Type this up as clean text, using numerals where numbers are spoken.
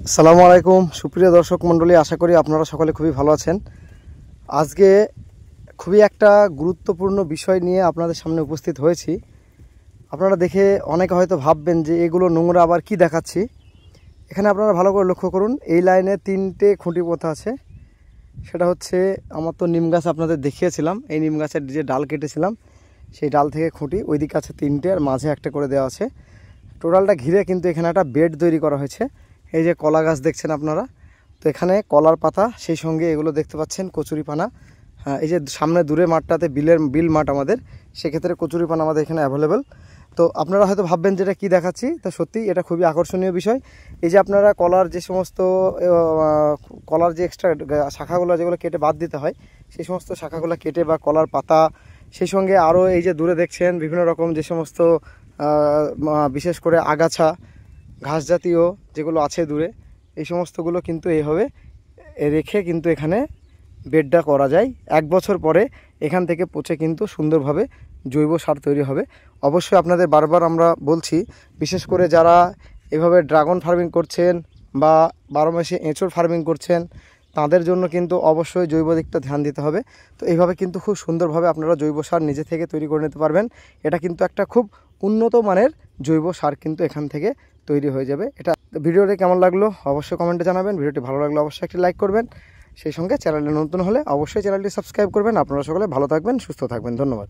আসসালামু আলাইকুম সুপ্রিয় দর্শক মণ্ডলী, আশা করি আপনারা সকলে খুবই ভালো আছেন। আজকে খুবই একটা গুরুত্বপূর্ণ বিষয় নিয়ে আপনাদের সামনে উপস্থিত হয়েছি। আপনারা দেখে অনেকে হয়তো ভাববেন যে এগুলো নোংরা আবার কি দেখাচ্ছি। এখানে আপনারা ভালো করে লক্ষ্য করুন, এই লাইনে 3টে খুঁটি পোঁতা আছে। সেটা হচ্ছে, আমার তো নিম গাছ আপনাদের দেখিয়েছিলাম, এই নিম গাছের যে ডাল কেটেছিলাম সেই ডাল থেকে খুঁটি ওইদিকে আছে 3টে, আর মাঝে একটা করে দেওয়া আছে। টোটালটা ঘিরে কিন্তু এখানে একটা বেড তৈরি করা হয়েছে। এই যে কলা গাছ দেখছেন আপনারা, তো এখানে কলার পাতা, সেই সঙ্গে এগুলো দেখতে পাচ্ছেন কচুরিপানা। হ্যাঁ, এই যে সামনে দূরে মাঠটাতে বিল মাঠ আমাদের, সেক্ষেত্রে কচুরিপানা আমাদের এখানে অ্যাভেলেবেল। তো আপনারা হয়তো ভাববেন যে এটা কী দেখাচ্ছি, তা সত্যি এটা খুবই আকর্ষণীয় বিষয়। এই যে আপনারা কলার যে সমস্ত কলার যে এক্সট্রা শাখাগুলো যেগুলো কেটে বাদ দিতে হয়, সেই সমস্ত শাখাগুলো কেটে বা কলার পাতা, সেই সঙ্গে আরও এই যে দূরে দেখছেন বিভিন্ন রকম যে সমস্ত বিশেষ করে আগাছা ঘাস জাতীয় যেগুলো আছে দূরে, এই সমস্তগুলো কিন্তু এইভাবে রেখে কিন্তু এখানে বেডটা করা যায়। 1 বছর পরে এখান থেকে পচে কিন্তু সুন্দরভাবে জৈব সার তৈরি হবে। অবশ্যই আপনাদের বারবার আমরা বলছি, বিশেষ করে যারা এভাবে ড্রাগন ফার্মিং করছেন বা 12 মাসে এঁচড় ফার্মিং করছেন, তাদের জন্য কিন্তু অবশ্যই জৈব দিকটা ধ্যান দিতে হবে। তো এইভাবে কিন্তু খুব সুন্দরভাবে আপনারা জৈব সার নিজে থেকে তৈরি করে নিতে পারবেন। এটা কিন্তু একটা খুব উন্নত মানের জৈব সার কিন্তু এখান থেকে তৈরি হয়ে যাবে। এটা ভিডিওটি কেমন লাগলো অবশ্যই কমেন্টে জানাবেন। ভিডিওটি ভালো লাগলে অবশ্যই একটি লাইক করবেন। সেই সঙ্গে চ্যানেলটি নতুন হলে অবশ্যই চ্যানেলটি সাবস্ক্রাইব করবেন। আপনারা সকলে ভালো থাকবেন, সুস্থ থাকবেন। ধন্যবাদ।